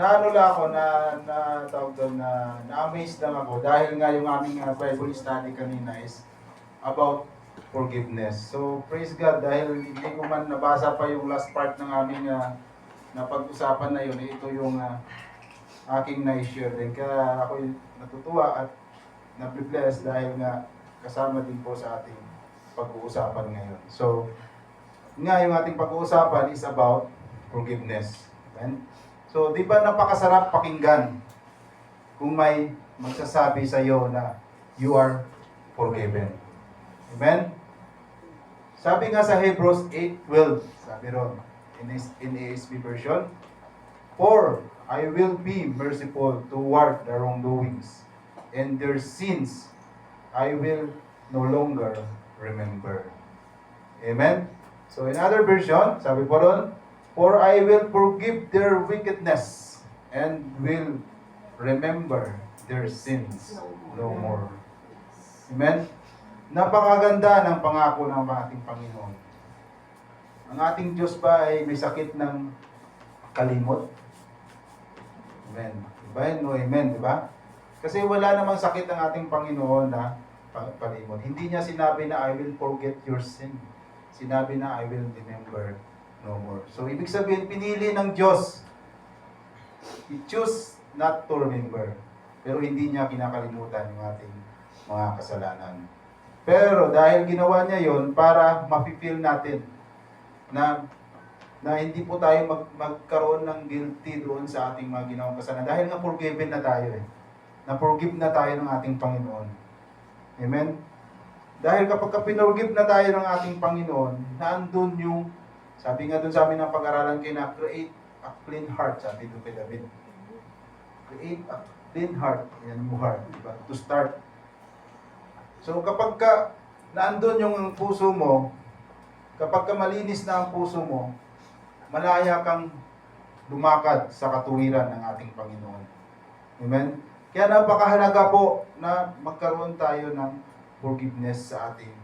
naano lang ako na tawag doon na-amaze lang ako dahil nga yung aming Bible study kanina is about forgiveness. So praise God dahil hindi ko man nabasa pa yung last part ng aming napag-usapan na yun, ito yung aking na-share din. Kaya ako natutuwa at na-bless dahil nga kasama din po sa ating pag-uusapan ngayon. So, nga yung ating pag-uusapan is about forgiveness. Amen? So, di ba napakasarap pakinggan kung may magsasabi sa iyo na you are forgiven. Amen? Sabi nga sa Hebrews 8:12, sabi ron, in ASB version, "For I will be merciful toward the wrongdoings, and their sins I will no longer remember." Amen? So in other version, sabi po ron, "For I will forgive their wickedness, and will remember their sins no more." Amen? Napakaganda ng pangako ng ating Panginoon. Ang ating Diyos ba ay may sakit ng kalimot? Amen. Diba? No, amen, di ba? Kasi wala namang sakit ang ating Panginoon na kalimot. Hindi niya sinabi na I will forget your sin. Sinabi na I will remember no more. So, ibig sabihin, pinili ng Diyos. He choose not to remember. Pero hindi niya kinakalimutan yung ating mga kasalanan. Pero dahil ginawa niya yon para ma-feel natin na hindi po tayo magkaroon ng guilty doon sa ating mga ginawang kasalanan. Dahil nga forgiven na tayo eh. Na-forgive na tayo ng ating Panginoon. Amen? Dahil kapag pinorgive na tayo ng ating Panginoon, naandun yung, sabi nga doon sa amin ng pag-aralan kayo na, create a clean heart, sabi doon kay David. Create a clean heart. Yan yung heart. Diba? To start. So kapag naandun yung puso mo, kapag malinis na ang puso mo, malaya kang lumakad sa katuwiran ng ating Panginoon. Amen? Kaya napakahalaga po na magkaroon tayo ng forgiveness sa ating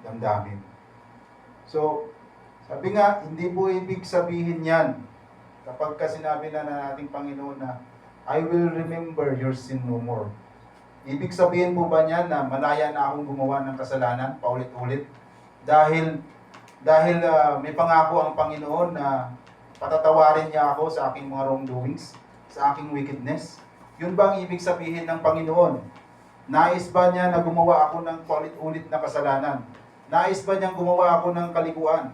damdamin. So, sabi nga, hindi po ibig sabihin yan kapag sinabi na ng ating Panginoon na I will remember your sin no more. Ibig sabihin po ba niyan na malaya na akong gumawa ng kasalanan paulit-ulit? Dahil may pangako ang Panginoon na patatawarin niya ako sa aking mga wrongdoings, sa aking wickedness. Yun ba ang ibig sabihin ng Panginoon? Nais ba niya na gumawa ako ng paulit-ulit na kasalanan? Nais ba niyang gumawa ako ng kalikuan?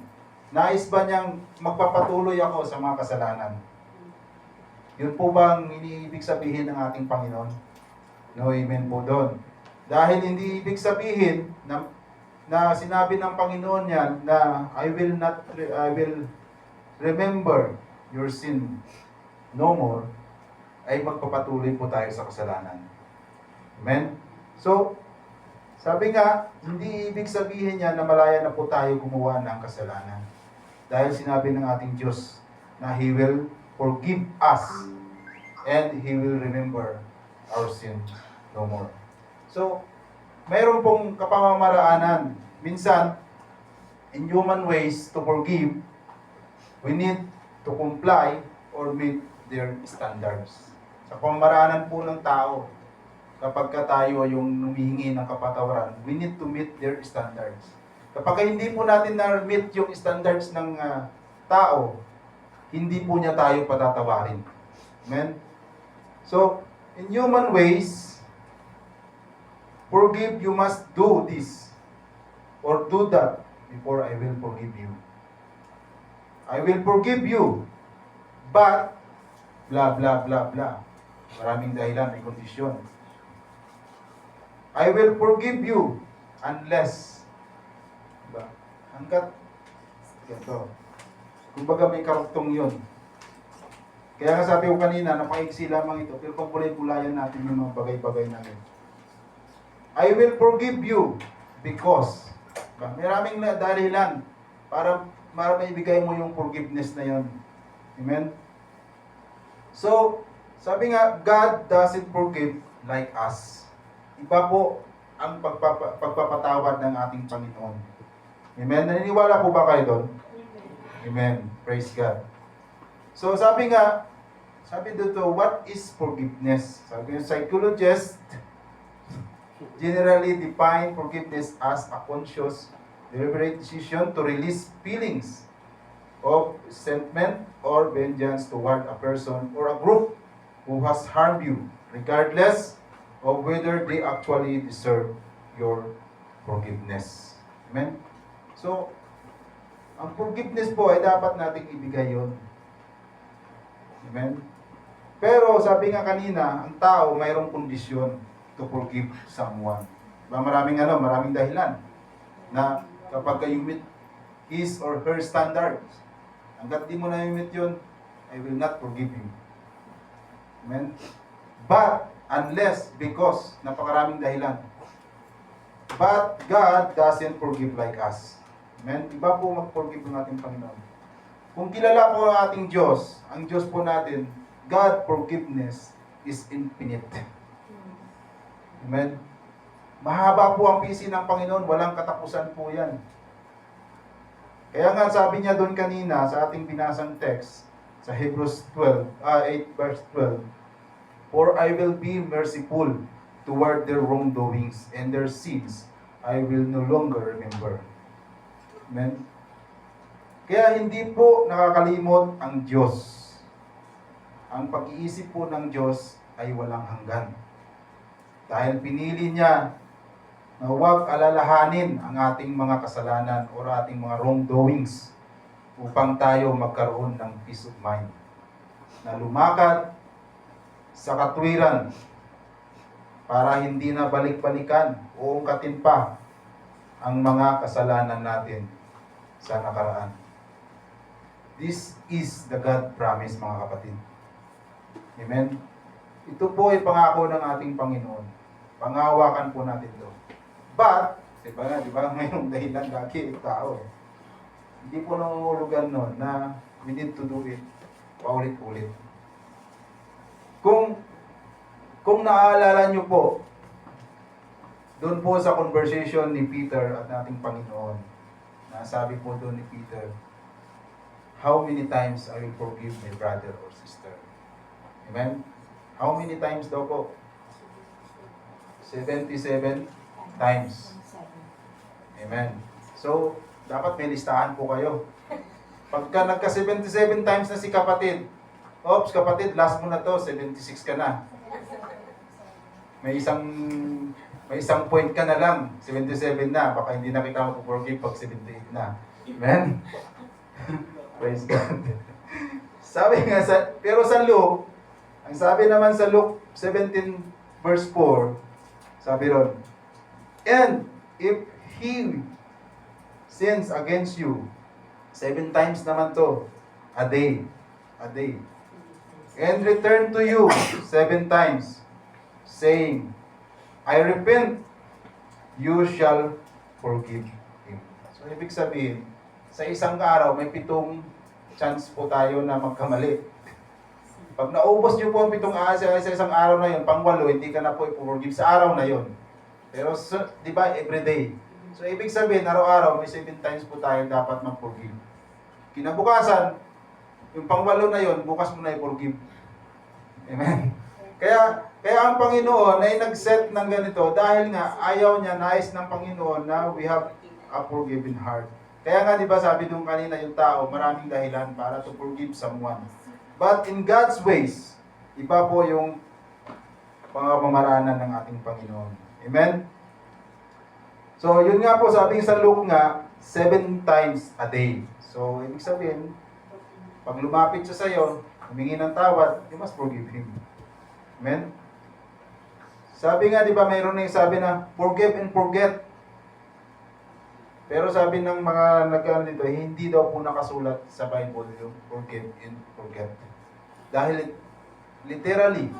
Nais ba niyang magpapatuloy ako sa mga kasalanan? Yun po ba ang iniibig sabihin ng ating Panginoon? No, amen po doon. Dahil hindi ibig sabihin na sinabi ng Panginoon yan na I will remember your sin no more, ay magpapatuloy po tayo sa kasalanan. Amen? So, sabi nga, hindi ibig sabihin yan na malaya na po tayo gumawa ng kasalanan. Dahil sinabi ng ating Diyos na He will forgive us and He will remember our sin no more. So, mayroon pong kapamamaraanan. Minsan, in human ways to forgive, we need to comply or meet their standards. Sa pamamaraanan po ng tao, kapag tayo yung humihingi ng kapatawaran, we need to meet their standards. Kapag hindi po natin na-meet yung standards ng tao, hindi po niya tayo patatawarin. Amen? So, in human ways, forgive, you must do this or do that before I will forgive you. I will forgive you, but blah, blah, blah, blah. Maraming dahilan, may kondisyon. I will forgive you unless, diba? Hanggat, ganito. Kumbaga may karuktong yun. Kaya nga sabi ko kanina, napaiksi lamang ito, pero pagpulay-pulayan natin yung mga bagay-bagay natin. I will forgive you because, maraming dahilan para maibigay mo yung forgiveness na yun. Amen? So, sabi nga, God doesn't forgive like us. Iba po ang pagpapatawad ng ating Panginoon. Amen? Naniniwala po ba kayo doon? Amen. Praise God. So, sabi nga, Sabi dito, what is forgiveness? Sabi ng psychologist, generally define forgiveness as a conscious, deliberate decision to release feelings of resentment or vengeance toward a person or a group who has harmed you, regardless of whether they actually deserve your forgiveness. Amen? So, ang forgiveness po ay dapat nating ibigay yon. Amen? Pero sabi nga kanina, ang tao mayroong kondisyon to forgive someone. Maraming dahilan na kapag you meet his or her standards, hanggat di mo na meet yun, I will not forgive you. Amen? But, unless, because, napakaraming dahilan. But, God doesn't forgive like us. Amen? Iba po mag-forgive ng ating Panginoon. Kung kilala po ang ating Diyos, ang Diyos po natin, God forgiveness is infinite. Amen? Mahaba po ang pisi ng Panginoon, walang katapusan po yan. Kaya nga sabi niya doon kanina sa ating binasang text, sa Hebrews 8 verse 12, for I will be merciful toward their wrongdoings and their sins I will no longer remember. Amen? Kaya hindi po nakakalimot ang Diyos. Ang pag-iisip po ng Diyos ay walang hanggan. Dahil pinili niya na huwag alalahanin ang ating mga kasalanan o ating mga wrongdoings upang tayo magkaroon ng peace of mind. Na lumakad sa katwiran para hindi na balik-balikan o ungkatin pa ang mga kasalanan natin sa nakaraan. This is the God promise, mga kapatid. Amen? Ito po ay pangako ng ating Panginoon. Pangawakan po natin ito. But, di ba, mayroong dahilan lagi yung tao. Hindi po nangungulugan nun na we need to do it paulit-ulit. Kung naaalala nyo po, doon po sa conversation ni Peter at ating Panginoon, nasabi po doon ni Peter, how many times I will forgive my brother or sister? Amen? How many times daw po? 77 times. Amen. So, dapat may listahan po kayo. Pagka nagka 77 times na si kapatid, oops, kapatid, last mo na to, 76 ka na. May isang point ka na lang, 77 na, baka hindi na kita mag-forgive pag 78 na. Amen? Praise God. Sabi nga, pero sa Luke, ang sabi naman sa Luke 17 verse 4, sabi ron, and if he sins against you, 7 times naman to, a day, and return to you 7 times, saying, I repent, you shall forgive him. So, ibig sabihin, sa isang araw, may 7 chance po tayo na magkamali. Pag naubos niyo po ang 7 sa isang araw na yun, pang-8, hindi ka na po i-forgive sa araw na yun. Pero, di ba, everyday. So, ibig sabihin, araw-araw, may 7 times po tayo dapat mag-forgive. Kinabukasan, yung pang-8 na yun, bukas mo na i-forgive. Amen? Kaya ang Panginoon ay nag-set ng ganito dahil nga ayaw niya, nais ng Panginoon na we have a forgiving heart. Kaya nga, di ba, sabi doon kanina yung tao, maraming dahilan para to forgive someone. But in God's ways, iba po yung pamamaraanan ng ating Panginoon. Amen? So, yun nga po, sabi sa Luke nga, 7 times a day. So, ibig sabihin, pag lumapit siya sa'yo, humingi ng tawad, you must forgive him. Amen? Sabi nga, di ba, mayroon na yung sabi na, forgive and forget. Pero sabi ng mga nagkaan dito, hindi daw po nakasulat sa Bible yung forgive and forget. Dahil literally,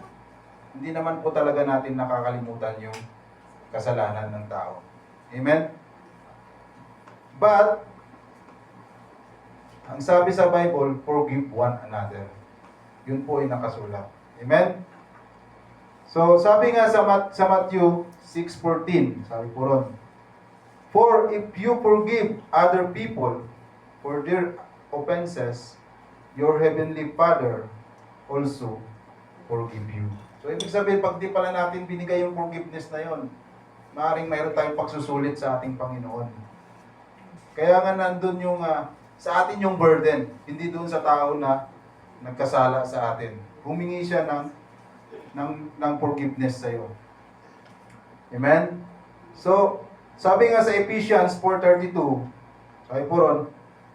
hindi naman po talaga natin nakakalimutan yung kasalanan ng tao. Amen? But, ang sabi sa Bible, forgive one another. Yun po ay nakasulat. Amen? So, sabi nga sa Matthew 6:14, sabi po ron, for if you forgive other people for their offenses, your heavenly Father also forgive you. So, ibig sabihin, pag di pala natin binigay yung forgiveness na yon, maaaring mayroon tayong pagsusulit sa ating Panginoon. Kaya nga nandun yung, sa atin yung burden, hindi doon sa tao na nagkasala sa atin. Humingi siya ng forgiveness sa iyo. Amen? So, sabi nga sa Ephesians 4:32, sabi po ron,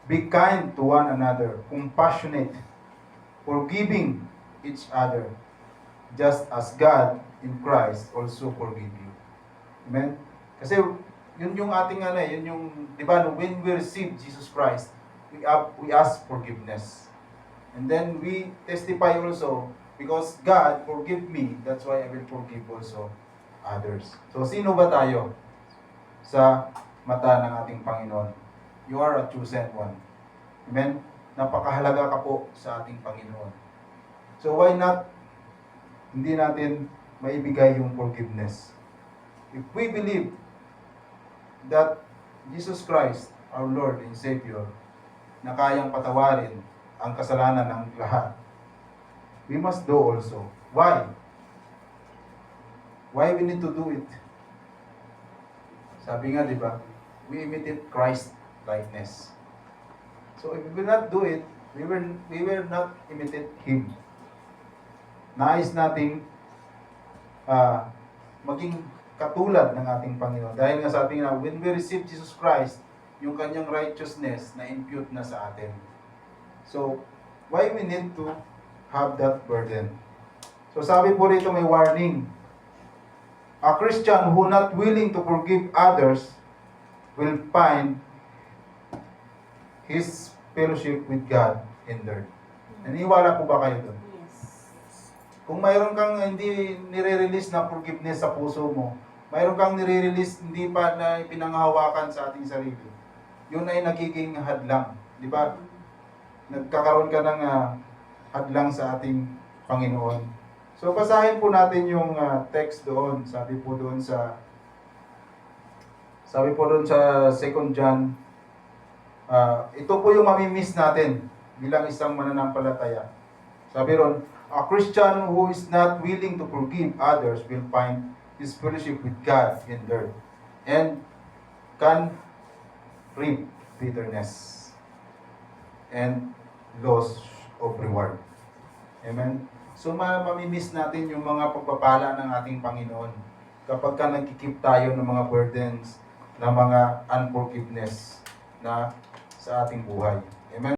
be kind to one another, compassionate, forgiving each other, just as God in Christ also forgive you. Amen? Kasi yun yung ating yun yung, di ba, when we receive Jesus Christ, we ask forgiveness. And then we testify also, because God forgive me, that's why I will forgive also others. So, sino ba tayo sa mata ng ating Panginoon? You are a chosen one. Amen? Napakahalaga ka po sa ating Panginoon. So, why not hindi natin maibigay yung forgiveness? If we believe that Jesus Christ, our Lord and Savior, na kayang patawarin ang kasalanan ng lahat, we must do also. Why? Why we need to do it? Sabi nga, di ba? We imitate Christ likeness. So if we will not do it, we will not imitate Him. Nais nating maging katulad ng ating Panginoon. Dahil nga sabi nga, when we receive Jesus Christ, yung kanyang righteousness na impute na sa atin. So, why we need to have that burden? So, sabi po rito may warning. A Christian who not willing to forgive others will find his fellowship with God hindered. Naniwala po ba kayo doon? Yes. Kung mayroon kang hindi nire-release na forgiveness sa puso mo, mayroon kang nire-release hindi pa na pinanghahawakan sa ating sarili, yun ay nagiging hadlang. Di ba? Nagkakaroon ka ng hadlang sa ating Panginoon. So, basahin po natin yung text doon. Sabi po doon sa 2 John, ito po yung mamimiss natin bilang isang mananampalataya. Sabi ron, a Christian who is not willing to forgive others will find his fellowship with God hindered and can reap bitterness and loss of reward. Amen? So, mamimiss natin yung mga pagpapala ng ating Panginoon kapag ka nagkikip tayo ng mga burdens, ng mga unforgiveness na sa ating buhay. Amen?